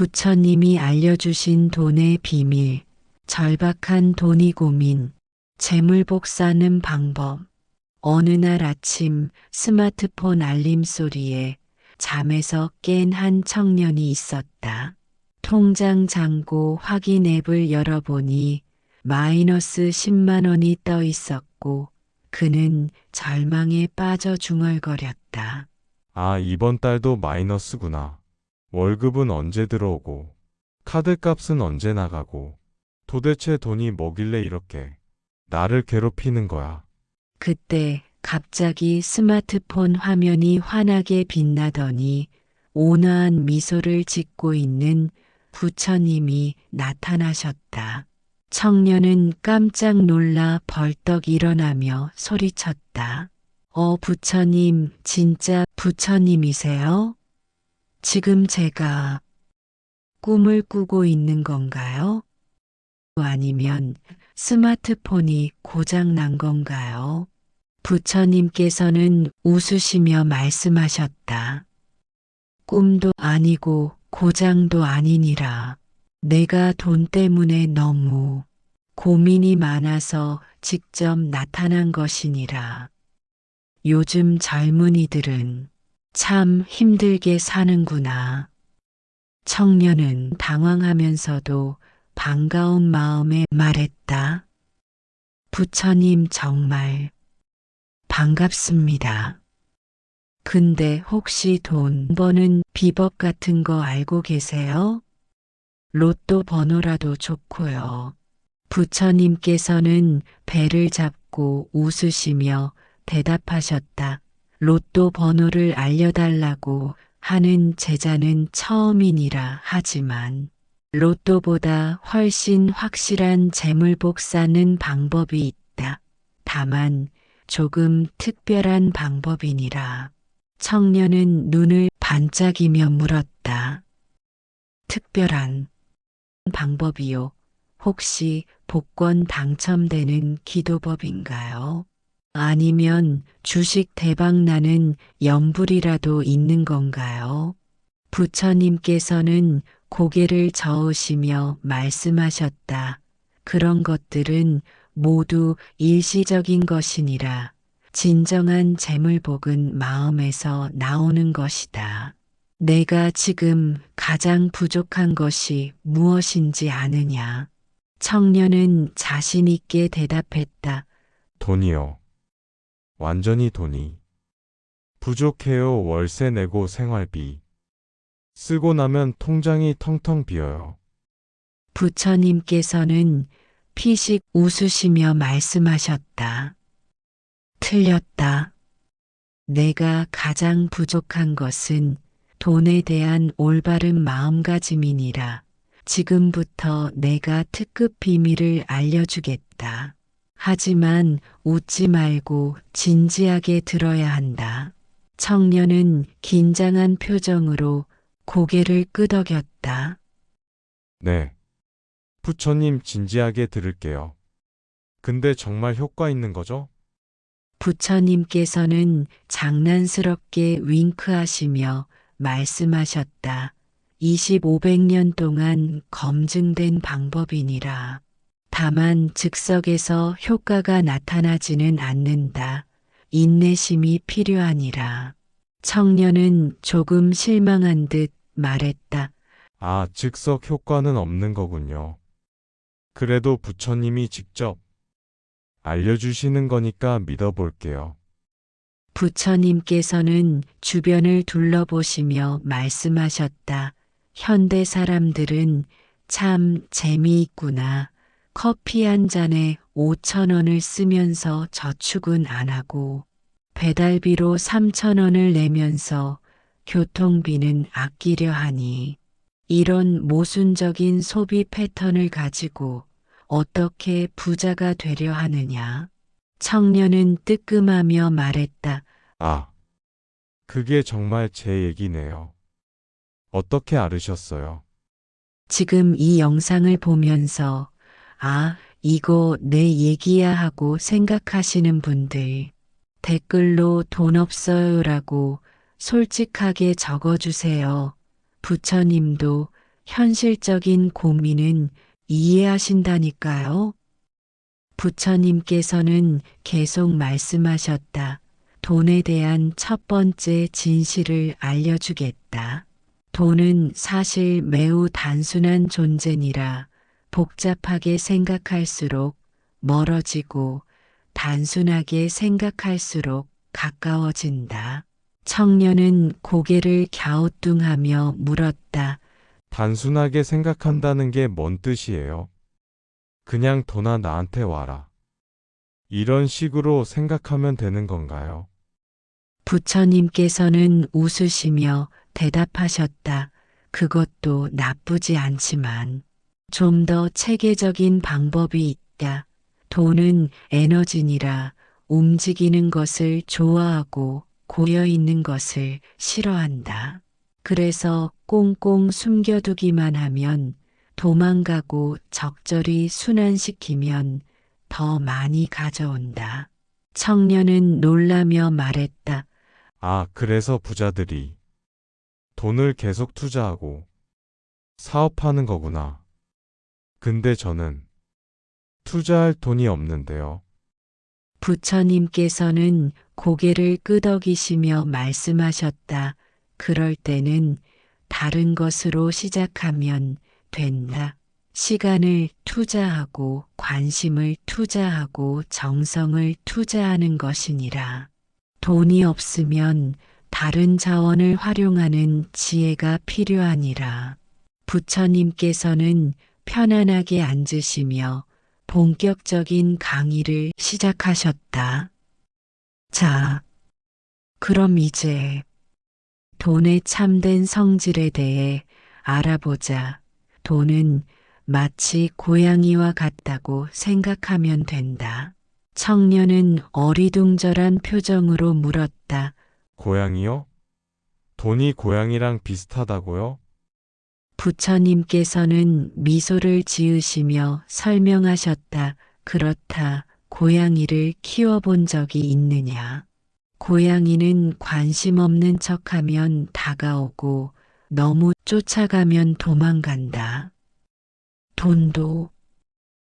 부처님이 알려주신 돈의 비밀, 절박한 돈이 고민, 재물복 사는 방법. 어느 날 아침 스마트폰 알림 소리에 잠에서 깬 한 청년이 있었다. 통장 잔고 확인 앱을 열어보니 마이너스 10만 원이 떠 있었고 그는 절망에 빠져 중얼거렸다. 아, 이번 달도 마이너스구나. 월급은 언제 들어오고, 카드값은 언제 나가고, 도대체 돈이 뭐길래 이렇게 나를 괴롭히는 거야. 그때 갑자기 스마트폰 화면이 환하게 빛나더니 온화한 미소를 짓고 있는 부처님이 나타나셨다. 청년은 깜짝 놀라 벌떡 일어나며 소리쳤다. 부처님, 진짜 부처님이세요? 지금 제가 꿈을 꾸고 있는 건가요? 아니면 스마트폰이 고장 난 건가요? 부처님께서는 웃으시며 말씀하셨다. 꿈도 아니고 고장도 아니니라. 내가 돈 때문에 너무 고민이 많아서 직접 나타난 것이니라. 요즘 젊은이들은 참 힘들게 사는구나. 청년은 당황하면서도 반가운 마음에 말했다. 부처님 정말 반갑습니다. 근데 혹시 돈 버는 비법 같은 거 알고 계세요? 로또 번호라도 좋고요. 부처님께서는 배를 잡고 웃으시며 대답하셨다. 로또 번호를 알려달라고 하는 제자는 처음이니라 하지만 로또보다 훨씬 확실한 재물복 사는 방법이 있다. 다만 조금 특별한 방법이니라. 청년은 눈을 반짝이며 물었다. 특별한 방법이요. 혹시 복권 당첨되는 기도법인가요? 아니면 주식 대박 나는 염불이라도 있는 건가요? 부처님께서는 고개를 저으시며 말씀하셨다. 그런 것들은 모두 일시적인 것이니라. 진정한 재물복은 마음에서 나오는 것이다. 내가 지금 가장 부족한 것이 무엇인지 아느냐? 청년은 자신 있게 대답했다. 돈이요. 완전히 돈이. 부족해요. 월세 내고 생활비. 쓰고 나면 통장이 텅텅 비어요. 부처님께서는 피식 웃으시며 말씀하셨다. 틀렸다. 내가 가장 부족한 것은 돈에 대한 올바른 마음가짐이니라. 지금부터 내가 특급 비밀을 알려주겠다. 하지만 웃지 말고 진지하게 들어야 한다. 청년은 긴장한 표정으로 고개를 끄덕였다. 네. 부처님 진지하게 들을게요. 근데 정말 효과 있는 거죠? 부처님께서는 장난스럽게 윙크하시며 말씀하셨다. 2500년 동안 검증된 방법이니라. 다만 즉석에서 효과가 나타나지는 않는다. 인내심이 필요하니라. 청년은 조금 실망한 듯 말했다. 아, 즉석 효과는 없는 거군요. 그래도 부처님이 직접 알려주시는 거니까 믿어볼게요. 부처님께서는 주변을 둘러보시며 말씀하셨다. 현대 사람들은 참 재미있구나. 커피 한 잔에 5,000원을 쓰면서 저축은 안 하고 배달비로 3,000원을 내면서 교통비는 아끼려 하니 이런 모순적인 소비 패턴을 가지고 어떻게 부자가 되려 하느냐? 청년은 뜨끔하며 말했다. 아, 그게 정말 제 얘기네요. 어떻게 알으셨어요? 지금 이 영상을 보면서 이거 내 얘기야 하고 생각하시는 분들 댓글로 돈 없어요라고 솔직하게 적어주세요. 부처님도 현실적인 고민은 이해하신다니까요. 부처님께서는 계속 말씀하셨다. 돈에 대한 첫 번째 진실을 알려주겠다. 돈은 사실 매우 단순한 존재니라 복잡하게 생각할수록 멀어지고 단순하게 생각할수록 가까워진다. 청년은 고개를 갸우뚱하며 물었다. 단순하게 생각한다는 게 뭔 뜻이에요? 그냥 돈아 나한테 와라. 이런 식으로 생각하면 되는 건가요? 부처님께서는 웃으시며 대답하셨다. 그것도 나쁘지 않지만 좀 더 체계적인 방법이 있다. 돈은 에너지니라 움직이는 것을 좋아하고 고여 있는 것을 싫어한다. 그래서 꽁꽁 숨겨두기만 하면 도망가고 적절히 순환시키면 더 많이 가져온다. 청년은 놀라며 말했다. 아, 그래서 부자들이 돈을 계속 투자하고 사업하는 거구나. 근데 저는 투자할 돈이 없는데요. 부처님께서는 고개를 끄덕이시며 말씀하셨다. 그럴 때는 다른 것으로 시작하면 된다. 시간을 투자하고 관심을 투자하고 정성을 투자하는 것이니라. 돈이 없으면 다른 자원을 활용하는 지혜가 필요하니라. 부처님께서는 편안하게 앉으시며 본격적인 강의를 시작하셨다. 자, 그럼 이제 돈의 참된 성질에 대해 알아보자. 돈은 마치 고양이와 같다고 생각하면 된다. 청년은 어리둥절한 표정으로 물었다. 고양이요? 돈이 고양이랑 비슷하다고요? 부처님께서는 미소를 지으시며 설명하셨다. 그렇다. 고양이를 키워본 적이 있느냐? 고양이는 관심 없는 척하면 다가오고 너무 쫓아가면 도망간다. 돈도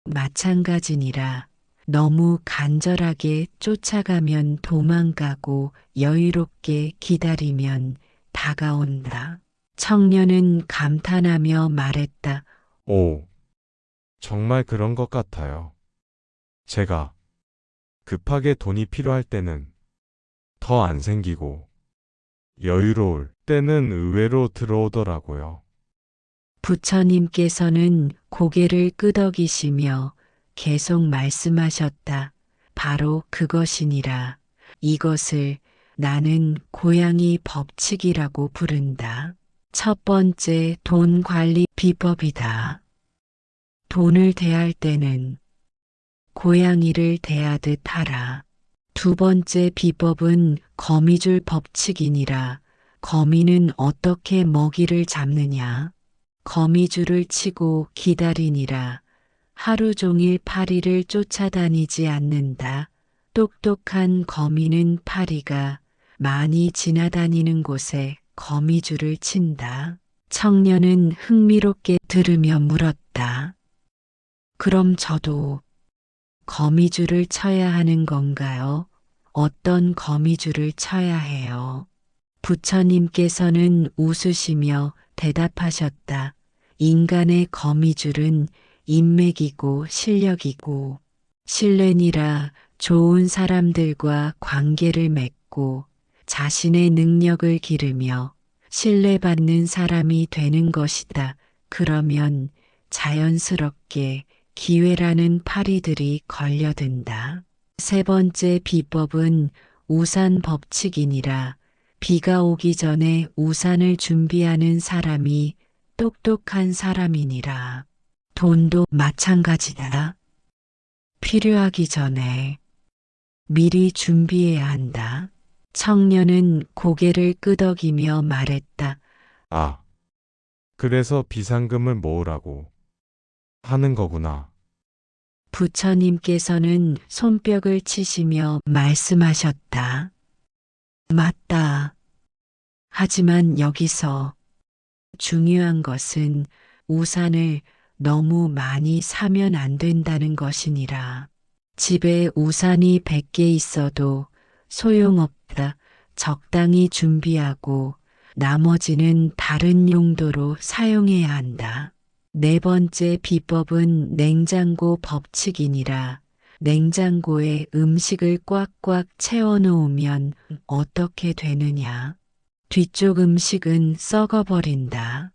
마찬가지니라. 너무 간절하게 쫓아가면 도망가고 여유롭게 기다리면 다가온다. 청년은 감탄하며 말했다. 오, 정말 그런 것 같아요. 제가 급하게 돈이 필요할 때는 더 안 생기고 여유로울 때는 의외로 들어오더라고요. 부처님께서는 고개를 끄덕이시며 계속 말씀하셨다. 바로 그것이니라. 이것을 나는 고양이 법칙이라고 부른다. 첫 번째 돈 관리 비법이다. 돈을 대할 때는 고양이를 대하듯 하라. 두 번째 비법은 거미줄 법칙이니라. 거미는 어떻게 먹이를 잡느냐? 거미줄을 치고 기다리니라. 하루 종일 파리를 쫓아다니지 않는다. 똑똑한 거미는 파리가 많이 지나다니는 곳에 거미줄을 친다. 청년은 흥미롭게 들으며 물었다. 그럼 저도 거미줄을 쳐야 하는 건가요? 어떤 거미줄을 쳐야 해요? 부처님께서는 웃으시며 대답하셨다. 인간의 거미줄은 인맥이고 실력이고 신뢰니라. 좋은 사람들과 관계를 맺고 자신의 능력을 기르며 신뢰받는 사람이 되는 것이다. 그러면 자연스럽게 기회라는 파리들이 걸려든다. 세 번째 비법은 우산 법칙이니라. 비가 오기 전에 우산을 준비하는 사람이 똑똑한 사람이니라. 돈도 마찬가지다. 필요하기 전에 미리 준비해야 한다. 청년은 고개를 끄덕이며 말했다. 아, 그래서 비상금을 모으라고 하는 거구나. 부처님께서는 손뼉을 치시며 말씀하셨다. 맞다. 하지만 여기서 중요한 것은 우산을 너무 많이 사면 안 된다는 것이니라. 집에 우산이 100개 있어도 소용없다. 적당히 준비하고 나머지는 다른 용도로 사용해야 한다. 네 번째 비법은 냉장고 법칙이니라. 냉장고에 음식을 꽉꽉 채워 놓으면 어떻게 되느냐? 뒤쪽 음식은 썩어버린다.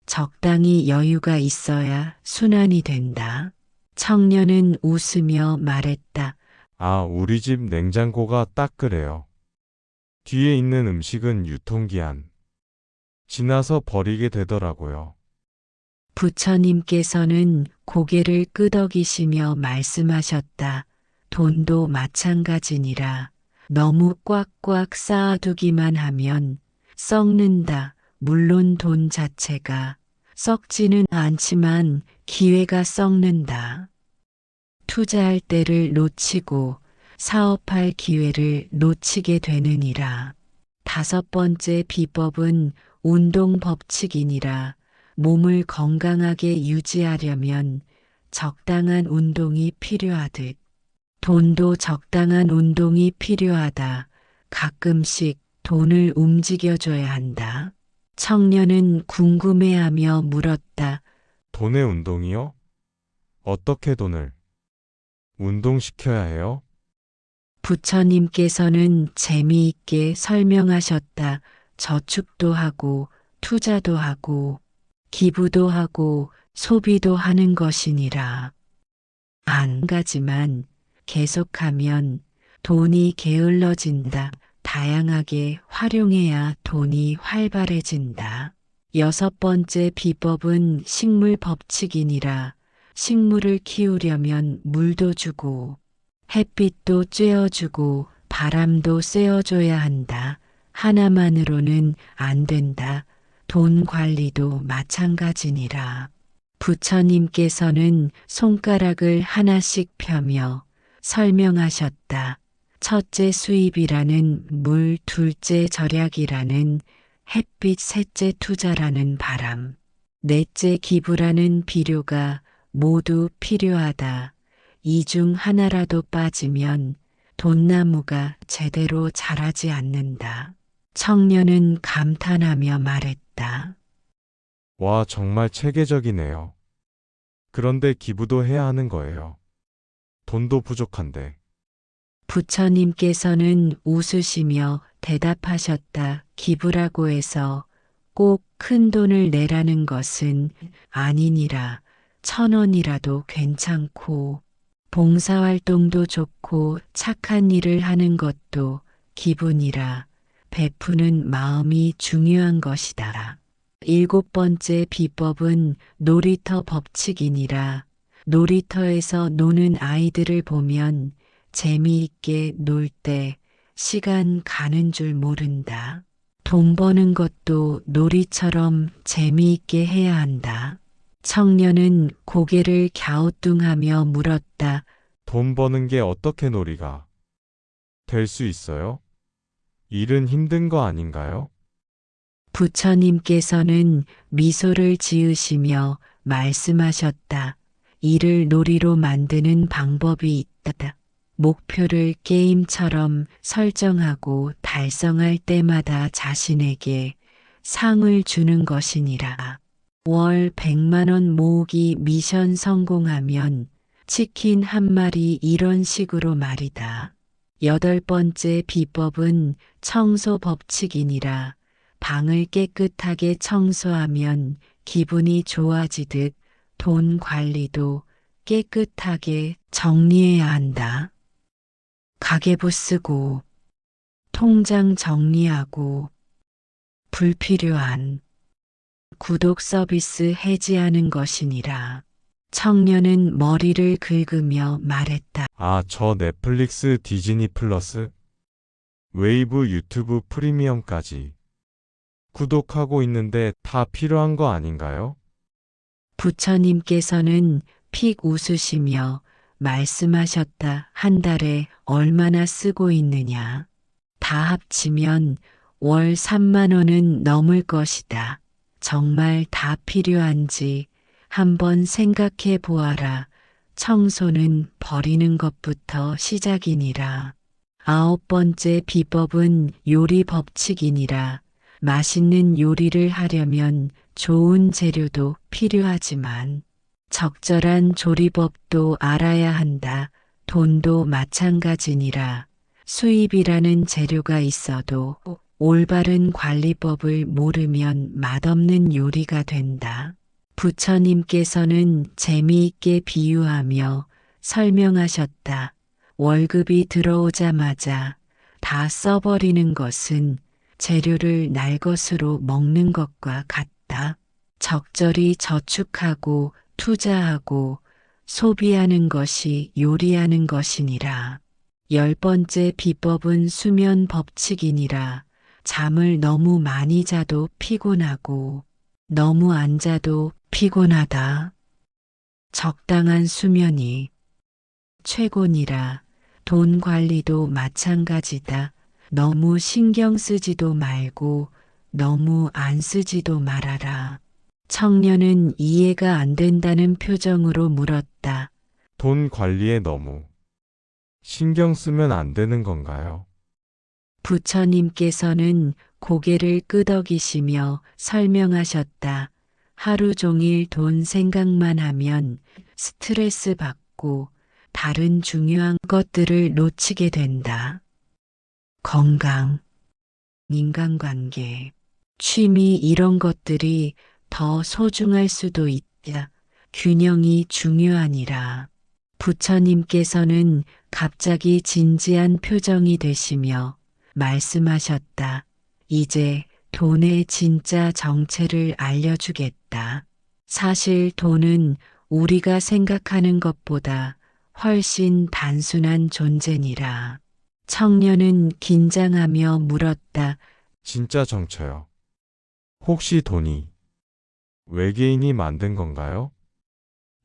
적당히 여유가 있어야 순환이 된다. 청년은 웃으며 말했다. 아, 우리 집 냉장고가 딱 그래요. 뒤에 있는 음식은 유통기한 지나서 버리게 되더라고요. 부처님께서는 고개를 끄덕이시며 말씀하셨다. 돈도 마찬가지니라. 너무 꽉꽉 쌓아두기만 하면 썩는다. 물론 돈 자체가 썩지는 않지만 기회가 썩는다. 투자할 때를 놓치고 사업할 기회를 놓치게 되느니라. 다섯 번째 비법은 운동 법칙이니라. 몸을 건강하게 유지하려면 적당한 운동이 필요하듯 돈도 적당한 운동이 필요하다. 가끔씩 돈을 움직여줘야 한다. 청년은 궁금해하며 물었다. 돈의 운동이요? 어떻게 돈을 운동시켜야 해요? 부처님께서는 재미있게 설명하셨다. 저축도 하고 투자도 하고 기부도 하고 소비도 하는 것이니라. 한 가지만 계속하면 돈이 게을러진다. 다양하게 활용해야 돈이 활발해진다. 여섯 번째 비법은 식물 법칙이니라. 식물을 키우려면 물도 주고 햇빛도 쬐어주고 바람도 쐬어줘야 한다. 하나만으로는 안 된다. 돈 관리도 마찬가지니라. 부처님께서는 손가락을 하나씩 펴며 설명하셨다. 첫째 수입이라는 물, 둘째 절약이라는 햇빛, 셋째 투자라는 바람, 넷째 기부라는 비료가 모두 필요하다. 이 중 하나라도 빠지면 돈나무가 제대로 자라지 않는다. 청년은 감탄하며 말했다. 와, 정말 체계적이네요. 그런데 기부도 해야 하는 거예요. 돈도 부족한데. 부처님께서는 웃으시며 대답하셨다. 기부라고 해서 꼭 큰 돈을 내라는 것은 아니니라. 1,000원이라도 괜찮고 봉사활동도 좋고 착한 일을 하는 것도 기분이라. 베푸는 마음이 중요한 것이다. 일곱 번째 비법은 놀이터 법칙이니라. 놀이터에서 노는 아이들을 보면 재미있게 놀 때 시간 가는 줄 모른다. 돈 버는 것도 놀이처럼 재미있게 해야 한다. 청년은 고개를 갸우뚱하며 물었다. 돈 버는 게 어떻게 놀이가 될 수 있어요? 일은 힘든 거 아닌가요? 부처님께서는 미소를 지으시며 말씀하셨다. 일을 놀이로 만드는 방법이 있다. 목표를 게임처럼 설정하고 달성할 때마다 자신에게 상을 주는 것이니라. 월 100만 원 모으기 미션 성공하면 치킨 한 마리 이런 식으로 말이다. 여덟 번째 비법은 청소 법칙이니라. 방을 깨끗하게 청소하면 기분이 좋아지듯 돈 관리도 깨끗하게 정리해야 한다. 가계부 쓰고 통장 정리하고 불필요한 구독 서비스 해지하는 것이니라. 청년은 머리를 긁으며 말했다. 아, 저 넷플릭스, 디즈니 플러스, 웨이브, 유튜브 프리미엄까지 구독하고 있는데 다 필요한 거 아닌가요? 부처님께서는 픽 웃으시며 말씀하셨다. 한 달에 얼마나 쓰고 있느냐. 다 합치면 월 3만 원은 넘을 것이다. 정말 다 필요한지 한번 생각해 보아라. 청소는 버리는 것부터 시작이니라. 9번째 비법은 요리 법칙이니라. 맛있는 요리를 하려면 좋은 재료도 필요하지만 적절한 조리법도 알아야 한다. 돈도 마찬가지니라. 수입이라는 재료가 있어도 올바른 관리법을 모르면 맛없는 요리가 된다. 부처님께서는 재미있게 비유하며 설명하셨다. 월급이 들어오자마자 다 써버리는 것은 재료를 날 것으로 먹는 것과 같다. 적절히 저축하고 투자하고 소비하는 것이 요리하는 것이니라. 10번째 비법은 수면 법칙이니라. 잠을 너무 많이 자도 피곤하고 너무 안 자도 피곤하다. 적당한 수면이 최고니라. 돈 관리도 마찬가지다. 너무 신경 쓰지도 말고 너무 안 쓰지도 말아라. 청년은 이해가 안 된다는 표정으로 물었다. 돈 관리에 너무 신경 쓰면 안 되는 건가요? 부처님께서는 고개를 끄덕이시며 설명하셨다. 하루 종일 돈 생각만 하면 스트레스 받고 다른 중요한 것들을 놓치게 된다. 건강, 인간관계, 취미 이런 것들이 더 소중할 수도 있다. 균형이 중요하니라. 부처님께서는 갑자기 진지한 표정이 되시며 말씀하셨다. 이제 돈의 진짜 정체를 알려주겠다. 사실 돈은 우리가 생각하는 것보다 훨씬 단순한 존재니라. 청년은 긴장하며 물었다. 진짜 정처요. 혹시 돈이 외계인이 만든 건가요?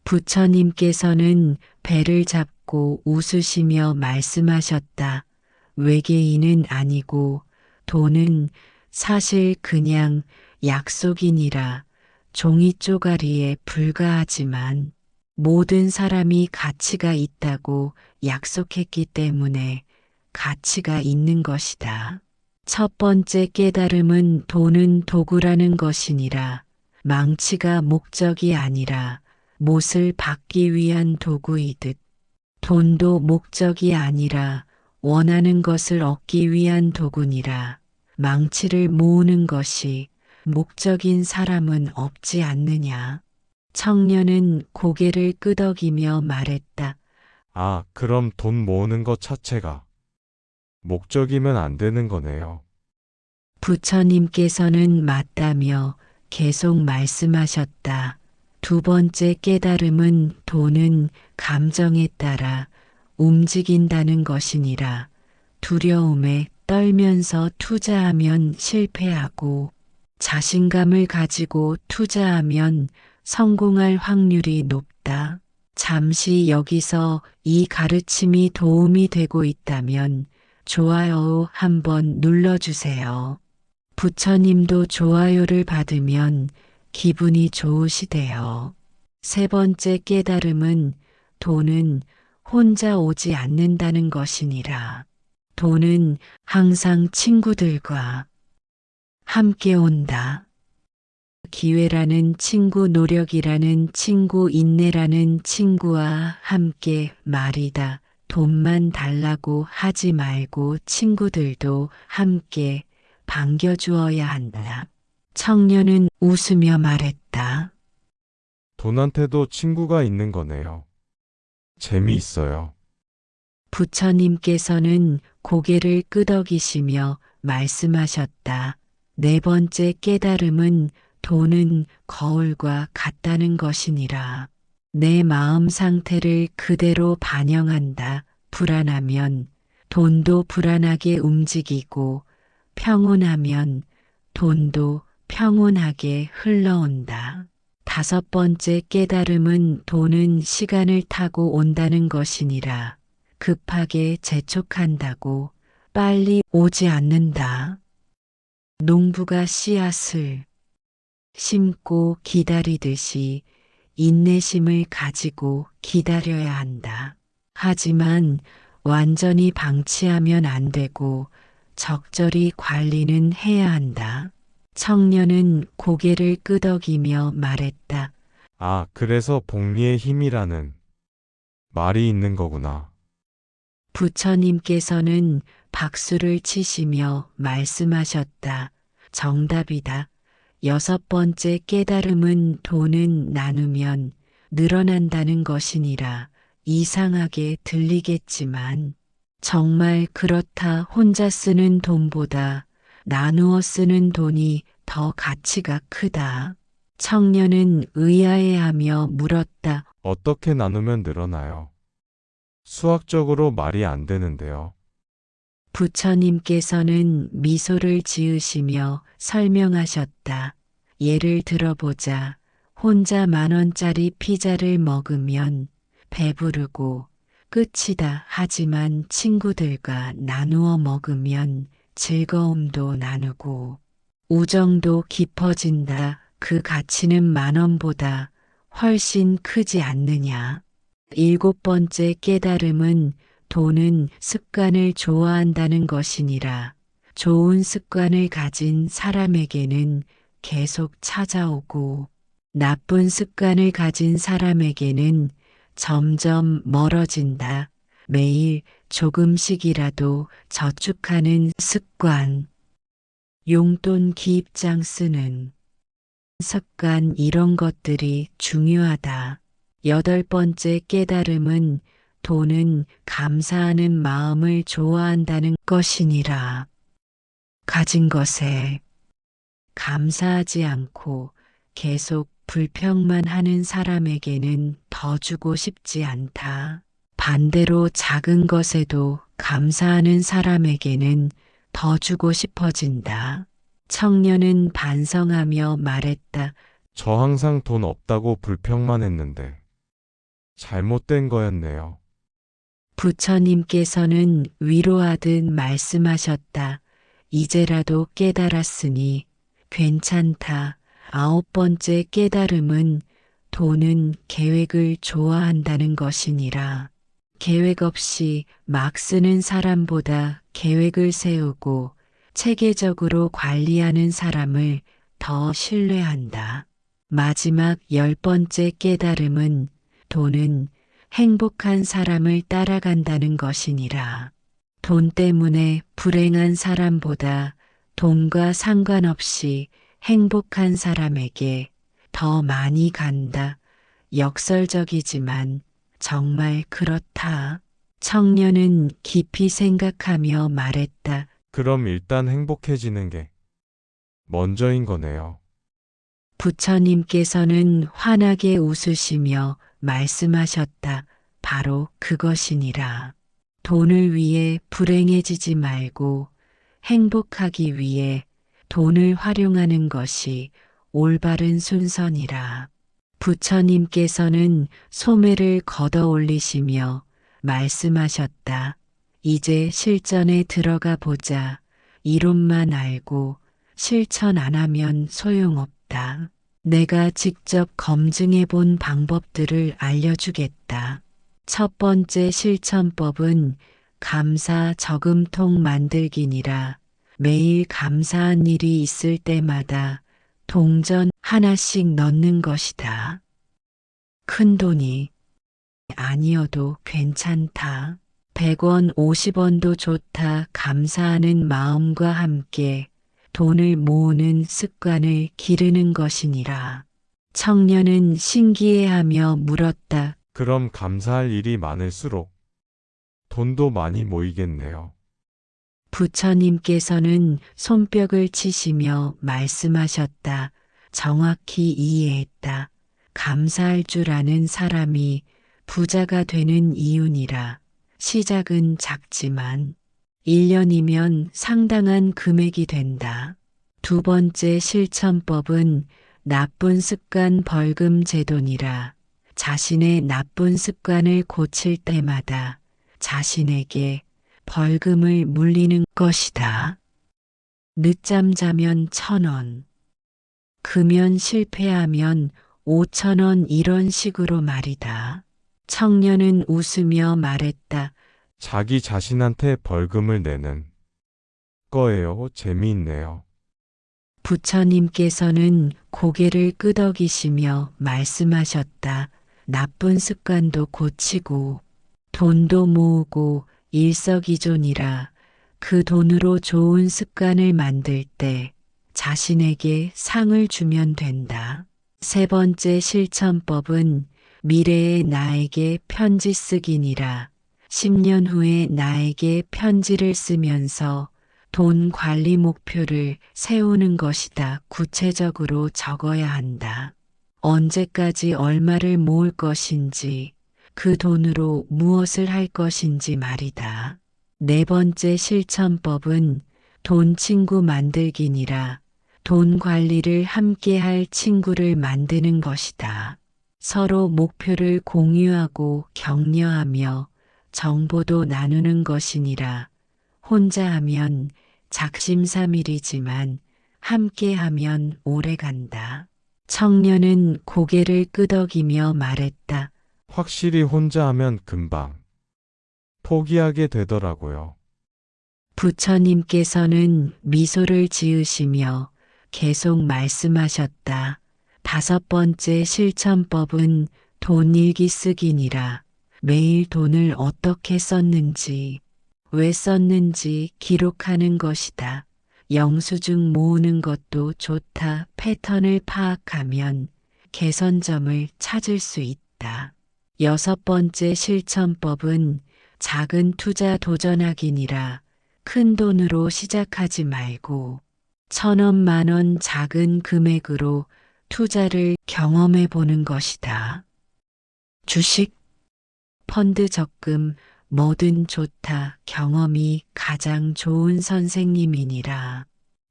부처님께서는 배를 잡고 웃으시며 말씀하셨다. 외계인은 아니고 돈은 사실 그냥 약속이니라. 종이 쪼가리에 불과하지만 모든 사람이 가치가 있다고 약속했기 때문에 가치가 있는 것이다. 첫 번째 깨달음은 돈은 도구라는 것이니라. 망치가 목적이 아니라 못을 받기 위한 도구이듯 돈도 목적이 아니라 원하는 것을 얻기 위한 도구니라. 망치를 모으는 것이 목적인 사람은 없지 않느냐. 청년은 고개를 끄덕이며 말했다. 아, 그럼 돈 모으는 것 자체가 목적이면 안 되는 거네요. 부처님께서는 맞다며 계속 말씀하셨다. 두 번째 깨달음은 돈은 감정에 따라 움직인다는 것이니라. 두려움에 떨면서 투자하면 실패하고 자신감을 가지고 투자하면 성공할 확률이 높다. 잠시 여기서 이 가르침이 도움이 되고 있다면 좋아요 한번 눌러주세요. 부처님도 좋아요를 받으면 기분이 좋으시대요. 세 번째 깨달음은 돈은 혼자 오지 않는다는 것이니라. 돈은 항상 친구들과 함께 온다. 기회라는 친구, 노력이라는 친구, 인내라는 친구와 함께 말이다. 돈만 달라고 하지 말고 친구들도 함께 반겨주어야 한다. 청년은 웃으며 말했다. 돈한테도 친구가 있는 거네요. 재미있어요. 부처님께서는 고개를 끄덕이시며 말씀하셨다. 네 번째 깨달음은 돈은 거울과 같다는 것이니라. 내 마음 상태를 그대로 반영한다. 불안하면 돈도 불안하게 움직이고 평온하면 돈도 평온하게 흘러온다. 다섯 번째 깨달음은 돈은 시간을 타고 온다는 것이니라. 급하게 재촉한다고 빨리 오지 않는다. 농부가 씨앗을 심고 기다리듯이 인내심을 가지고 기다려야 한다. 하지만 완전히 방치하면 안 되고 적절히 관리는 해야 한다. 청년은 고개를 끄덕이며 말했다. 아, 그래서 복리의 힘이라는 말이 있는 거구나. 부처님께서는 박수를 치시며 말씀하셨다. 정답이다. 6번째 깨달음은 돈은 나누면 늘어난다는 것이니라. 이상하게 들리겠지만 정말 그렇다. 혼자 쓰는 돈보다 나누어 쓰는 돈이 더 가치가 크다. 청년은 의아해하며 물었다. 어떻게 나누면 늘어나요? 수학적으로 말이 안 되는데요. 부처님께서는 미소를 지으시며 설명하셨다. 예를 들어보자. 혼자 10,000원짜리 피자를 먹으면 배부르고 끝이다. 하지만 친구들과 나누어 먹으면 즐거움도 나누고 우정도 깊어진다. 그 가치는 10,000원보다 훨씬 크지 않느냐. 7번째 깨달음은 돈은 습관을 좋아한다는 것이니라. 좋은 습관을 가진 사람에게는 계속 찾아오고 나쁜 습관을 가진 사람에게는 점점 멀어진다. 매일 조금씩이라도 저축하는 습관. 용돈 기입장 쓰는 습관, 이런 것들이 중요하다. 8번째 깨달음은 돈은 감사하는 마음을 좋아한다는 것이니라. 가진 것에 감사하지 않고 계속 불평만 하는 사람에게는 더 주고 싶지 않다. 반대로 작은 것에도 감사하는 사람에게는 더 주고 싶어진다. 청년은 반성하며 말했다. 저 항상 돈 없다고 불평만 했는데 잘못된 거였네요. 부처님께서는 위로하듯 말씀하셨다. 이제라도 깨달았으니 괜찮다. 9번째 깨달음은 돈은 계획을 좋아한다는 것이니라. 계획 없이 막 쓰는 사람보다 계획을 세우고 체계적으로 관리하는 사람을 더 신뢰한다. 마지막 10번째 깨달음은 돈은 행복한 사람을 따라간다는 것이니라. 돈 때문에 불행한 사람보다 돈과 상관없이 행복한 사람에게 더 많이 간다. 역설적이지만 정말 그렇다. 청년은 깊이 생각하며 말했다. 그럼 일단 행복해지는 게 먼저인 거네요. 부처님께서는 환하게 웃으시며 말씀하셨다. 바로 그것이니라. 돈을 위해 불행해지지 말고 행복하기 위해 돈을 활용하는 것이 올바른 순서니라. 부처님께서는 소매를 걷어 올리시며 말씀하셨다. 이제 실전에 들어가 보자. 이론만 알고 실천 안 하면 소용없다. 내가 직접 검증해 본 방법들을 알려주겠다. 첫 번째 실천법은 감사 저금통 만들기니라. 매일 감사한 일이 있을 때마다 동전 하나씩 넣는 것이다. 큰 돈이 아니어도 괜찮다. 100원, 50원도 좋다. 감사하는 마음과 함께 돈을 모으는 습관을 기르는 것이니라. 청년은 신기해하며 물었다. 그럼 감사할 일이 많을수록 돈도 많이 모이겠네요. 부처님께서는 손뼉을 치시며 말씀하셨다. 정확히 이해했다. 감사할 줄 아는 사람이 부자가 되는 이유니라. 시작은 작지만 1년이면 상당한 금액이 된다. 두 번째 실천법은 나쁜 습관 벌금 제도니라. 자신의 나쁜 습관을 고칠 때마다 자신에게 벌금을 물리는 것이다. 늦잠 자면 1,000원. 금연 실패하면 5,000원 이런 식으로 말이다. 청년은 웃으며 말했다. 자기 자신한테 벌금을 내는 거예요. 재미있네요. 부처님께서는 고개를 끄덕이시며 말씀하셨다. 나쁜 습관도 고치고 돈도 모으고 일석이조니라. 그 돈으로 좋은 습관을 만들 때 자신에게 상을 주면 된다. 세 번째 실천법은 미래의 나에게 편지 쓰기니라. 10년 후에 나에게 편지를 쓰면서 돈 관리 목표를 세우는 것이다. 구체적으로 적어야 한다. 언제까지 얼마를 모을 것인지, 그 돈으로 무엇을 할 것인지 말이다. 네 번째 실천법은 돈 친구 만들기니라. 돈 관리를 함께 할 친구를 만드는 것이다. 서로 목표를 공유하고 격려하며 정보도 나누는 것이니라. 혼자 하면 작심삼일이지만 함께 하면 오래 간다. 청년은 고개를 끄덕이며 말했다. 확실히 혼자 하면 금방 포기하게 되더라고요. 부처님께서는 미소를 지으시며 계속 말씀하셨다. 다섯 번째 실천법은 돈 일기 쓰기니라. 매일 돈을 어떻게 썼는지, 왜 썼는지 기록하는 것이다. 영수증 모으는 것도 좋다. 패턴을 파악하면 개선점을 찾을 수 있다. 여섯 번째 실천법은 작은 투자 도전하기니라. 큰 돈으로 시작하지 말고 1,000원, 10,000원 작은 금액으로 투자를 경험해 보는 것이다. 주식, 펀드 적금, 뭐든 좋다. 경험이 가장 좋은 선생님이니라.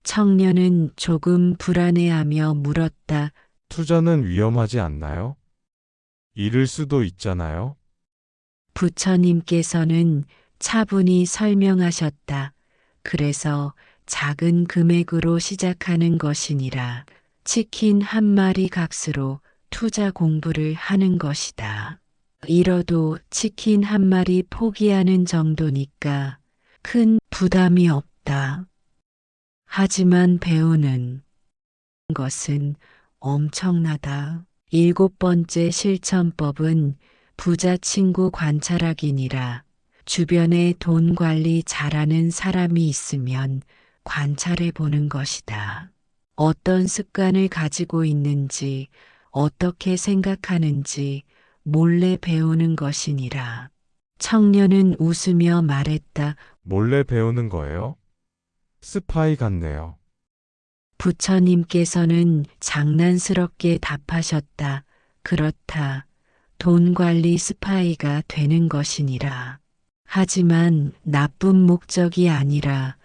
청년은 조금 불안해하며 물었다. 투자는 위험하지 않나요? 잃을 수도 있잖아요. 부처님께서는 차분히 설명하셨다. 그래서 작은 금액으로 시작하는 것이니라. 치킨 한 마리 값으로 투자 공부를 하는 것이다. 잃어도 치킨 한 마리 포기하는 정도니까 큰 부담이 없다. 하지만 배우는 것은 엄청나다. 일곱 번째 실천법은 부자 친구 관찰하기니라. 주변에 돈 관리 잘하는 사람이 있으면 관찰해 보는 것이다. 어떤 습관을 가지고 있는지, 어떻게 생각하는지 몰래 배우는 것이니라. 청년은 웃으며 말했다. 몰래 배우는 거예요? 스파이 같네요. 부처님께서는 장난스럽게 답하셨다. 그렇다. 돈 관리 스파이가 되는 것이니라. 하지만 나쁜 목적이 아니라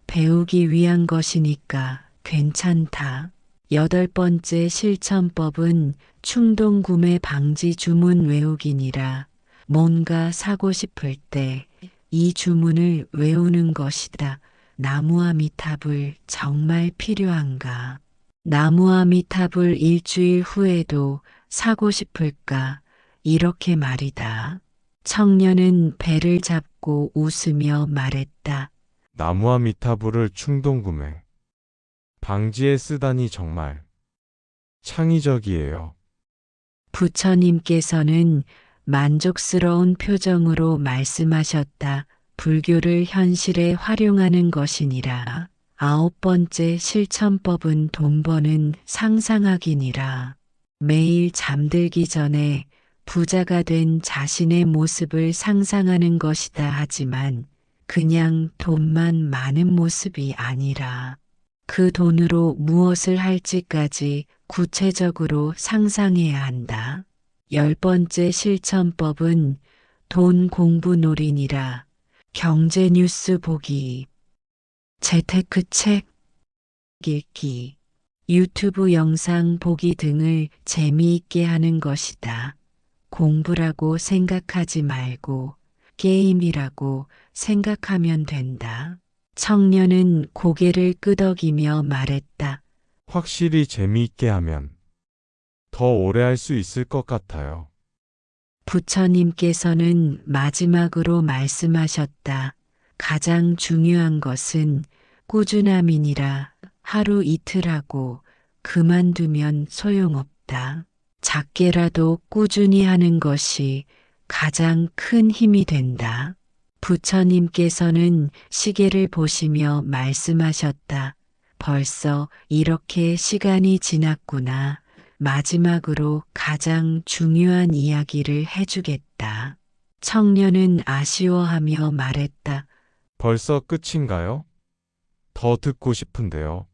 배우기 위한 것이니까 괜찮다. 여덟 번째 실천법은 충동 구매 방지 주문 외우기니라. 뭔가 사고 싶을 때 이 주문을 외우는 것이다. 나무아미타불 정말 필요한가? 나무아미타불 일주일 후에도 사고 싶을까? 이렇게 말이다. 청년은 배를 잡고 웃으며 말했다. 나무아미타불을 충동구매 방지에 쓰다니 정말 창의적이에요. 부처님께서는 만족스러운 표정으로 말씀하셨다. 불교를 현실에 활용하는 것이니라. 아홉 번째 실천법은 돈 버는 상상하기니라. 매일 잠들기 전에 부자가 된 자신의 모습을 상상하는 것이다. 하지만 그냥 돈만 많은 모습이 아니라 그 돈으로 무엇을 할지까지 구체적으로 상상해야 한다. 열 번째 실천법은 돈 공부 놀이니라. 경제 뉴스 보기, 재테크 책 읽기, 유튜브 영상 보기 등을 재미있게 하는 것이다. 공부라고 생각하지 말고 게임이라고 생각하면 된다. 청년은 고개를 끄덕이며 말했다. 확실히 재미있게 하면 더 오래 할 수 있을 것 같아요. 부처님께서는 마지막으로 말씀하셨다. 가장 중요한 것은 꾸준함이니라. 하루 이틀 하고 그만두면 소용없다. 작게라도 꾸준히 하는 것이 가장 큰 힘이 된다. 부처님께서는 시계를 보시며 말씀하셨다. 벌써 이렇게 시간이 지났구나. 마지막으로 가장 중요한 이야기를 해주겠다. 청년은 아쉬워하며 말했다. 벌써 끝인가요? 더 듣고 싶은데요.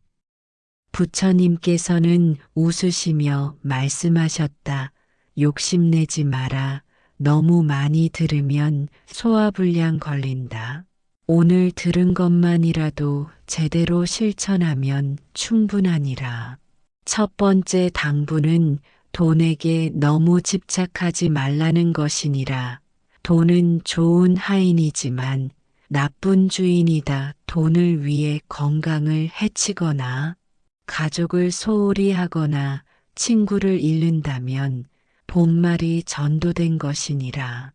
부처님께서는 웃으시며 말씀하셨다. 욕심내지 마라. 너무 많이 들으면 소화불량 걸린다. 오늘 들은 것만이라도 제대로 실천하면 충분하니라. 첫 번째 당부는 돈에게 너무 집착하지 말라는 것이니라. 돈은 좋은 하인이지만 나쁜 주인이다. 돈을 위해 건강을 해치거나 가족을 소홀히 하거나 친구를 잃는다면 본말이 전도된 것이니라.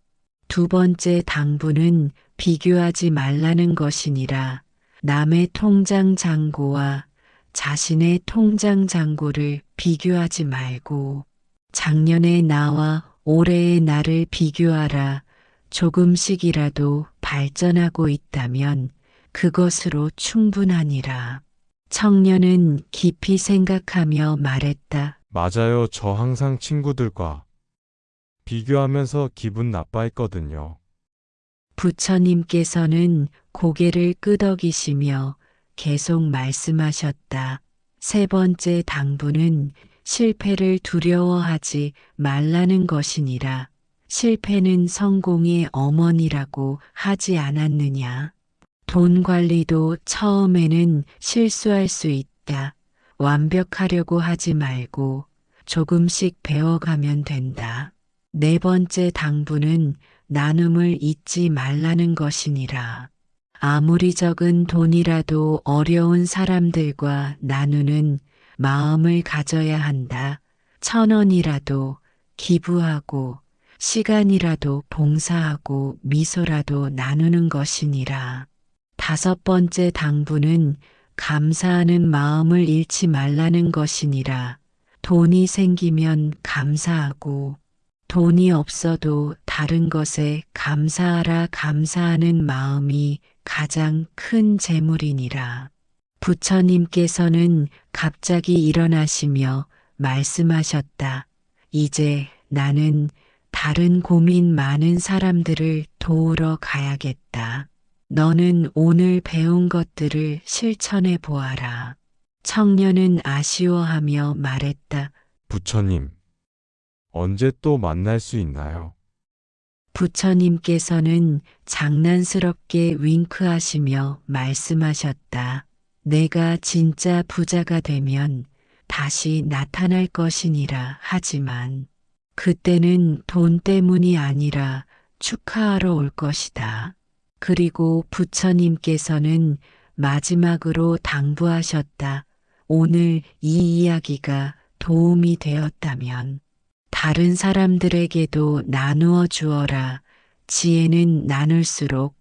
두 번째 당부는 비교하지 말라는 것이니라. 남의 통장 잔고와 자신의 통장 잔고를 비교하지 말고 작년의 나와 올해의 나를 비교하라. 조금씩이라도 발전하고 있다면 그것으로 충분하니라. 청년은 깊이 생각하며 말했다. 맞아요. 저 항상 친구들과 비교하면서 기분 나빠했거든요. 부처님께서는 고개를 끄덕이시며 계속 말씀하셨다. 세 번째 당부는 실패를 두려워하지 말라는 것이니라. 실패는 성공의 어머니라고 하지 않았느냐. 돈 관리도 처음에는 실수할 수 있다. 완벽하려고 하지 말고 조금씩 배워가면 된다. 네 번째 당부는 나눔을 잊지 말라는 것이니라. 아무리 적은 돈이라도 어려운 사람들과 나누는 마음을 가져야 한다. 1,000원이라도 기부하고 시간이라도 봉사하고 미소라도 나누는 것이니라. 다섯 번째 당부는 감사하는 마음을 잃지 말라는 것이니라. 돈이 생기면 감사하고 돈이 없어도 다른 것에 감사하라. 감사하는 마음이 가장 큰 재물이니라. 부처님께서는 갑자기 일어나시며 말씀하셨다. 이제 나는 다른 고민 많은 사람들을 도우러 가야겠다. 너는 오늘 배운 것들을 실천해 보아라. 청년은 아쉬워하며 말했다. 부처님, 언제 또 만날 수 있나요? 부처님께서는 장난스럽게 윙크하시며 말씀하셨다. 내가 진짜 부자가 되면 다시 나타날 것이니라. 하지만 그때는 돈 때문이 아니라 축하하러 올 것이다. 그리고 부처님께서는 마지막으로 당부하셨다. 오늘 이 이야기가 도움이 되었다면 다른 사람들에게도 나누어 주어라. 지혜는 나눌수록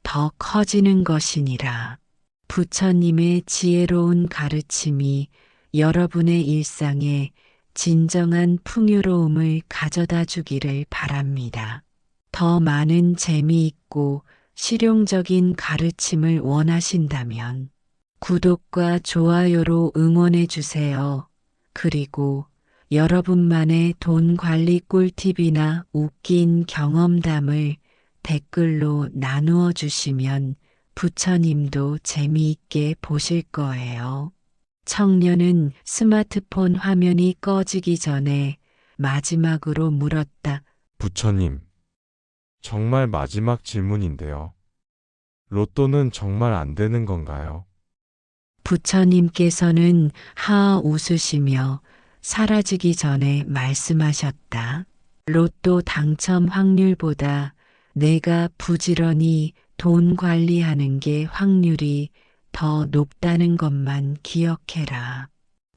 더 커지는 것이니라. 부처님의 지혜로운 가르침이 여러분의 일상에 진정한 풍요로움을 가져다 주기를 바랍니다. 더 많은 재미있고 실용적인 가르침을 원하신다면 구독과 좋아요로 응원해 주세요. 그리고 여러분만의 돈 관리 꿀팁이나 웃긴 경험담을 댓글로 나누어 주시면 부처님도 재미있게 보실 거예요. 청년은 스마트폰 화면이 꺼지기 전에 마지막으로 물었다. 부처님, 정말 마지막 질문인데요. 로또는 정말 안 되는 건가요? 부처님께서는 하 웃으시며 사라지기 전에 말씀하셨다. 로또 당첨 확률보다 내가 부지런히 돈 관리하는 게 확률이 더 높다는 것만 기억해라.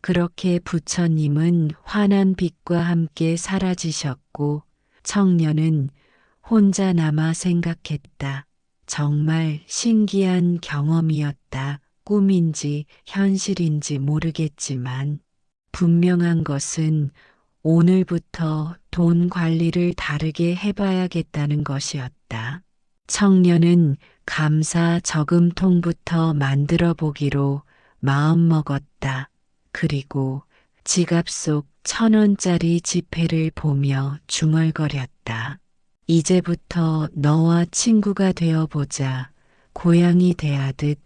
그렇게 부처님은 환한 빛과 함께 사라지셨고 청년은 혼자 남아 생각했다. 정말 신기한 경험이었다. 꿈인지 현실인지 모르겠지만 분명한 것은 오늘부터 돈 관리를 다르게 해봐야겠다는 것이었다. 청년은 감사 저금통부터 만들어 보기로 마음먹었다. 그리고 지갑 속 1,000원짜리 지폐를 보며 중얼거렸다. 이제부터 너와 친구가 되어보자. 고양이 대하듯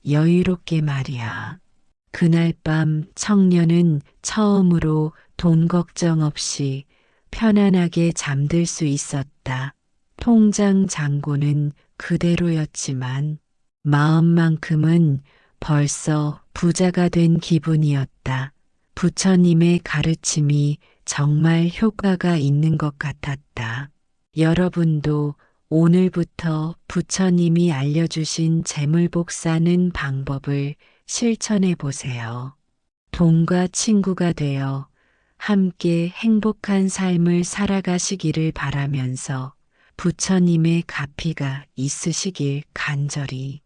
여유롭게 말이야. 그날 밤 청년은 처음으로 돈 걱정 없이 편안하게 잠들 수 있었다. 통장 잔고는 그대로였지만 마음만큼은 벌써 부자가 된 기분이었다. 부처님의 가르침이 정말 효과가 있는 것 같았다. 여러분도 오늘부터 부처님이 알려주신 재물복사는 방법을 실천해 보세요. 돈과 친구가 되어 함께 행복한 삶을 살아가시기를 바라면서 부처님의 가피가 있으시길 간절히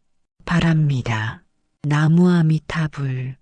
바랍니다. 나무아미타불.